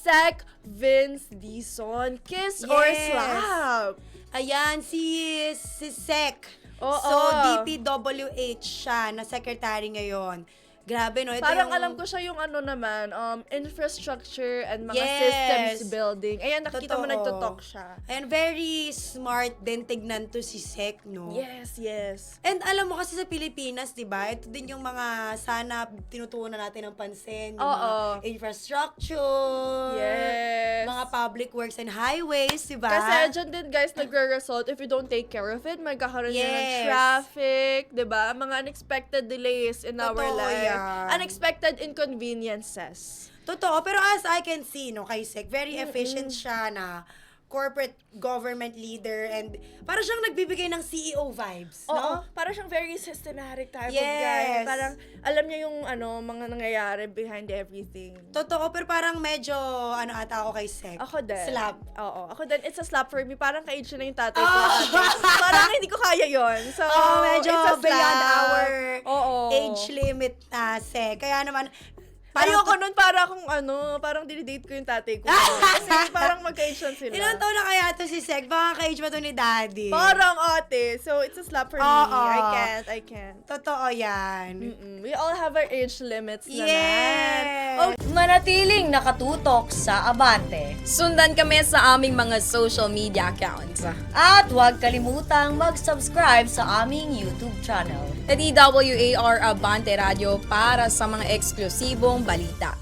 Sec Vince Dizon, kiss or slap? Ayan, si Sec. Oo. So, DPWH siya, na secretary ngayon. Grabe, no? Ito Parang yung... alam ko siya yung infrastructure and mga Yes. systems building. Ayan, nakita mo Totoo. nagtutalk siya. And very smart din tignan to si Sec, no? Yes. And alam mo kasi sa Pilipinas, di ba? Ito din yung mga sana tinutuunan natin ng pansin. Yung mga infrastructure. Yes. Mga public works and highways, di ba? Kasi dyan din, guys, nagre-result if you don't take care of it, magkakaroon din ng Yes. traffic, di ba? Mga unexpected delays in our Totoo life. yan. Unexpected inconveniences. Totoo, pero as I can see, no, kay Sec, very efficient siya na corporate government leader and parang siyang nagbibigay ng CEO vibes, Oo, no? parang siyang very systematic type of Yes. guy. Parang alam niya yung mga nangyayari behind everything. Totoo, pero parang medyo, ata ako kay Sec. Ako din. Slap. Oo, ako din. It's a slap for me. Parang ka-age na yung tatay ko. Parang hindi ko kaya yon. So, Medyo it's a slap. beyond our Oo. age limit na, Sec. Kaya naman, Ayoko nun para kung parang dinidate ko yung tatay ko. Kasi parang magka-age lang sila. ilang taon na kaya to si Sec? Baka ka-age ba to ni Daddy? Parang ate. So, it's a slap for me. Oo. I can't. Totoo yan. We all have our age limits naman. Yes! Manatiling nakatutok sa Abante. Sundan kami sa aming mga social media accounts. At huwag kalimutang mag-subscribe sa aming YouTube channel. DWAR Abante Radio para sa mga eksklusibong balita.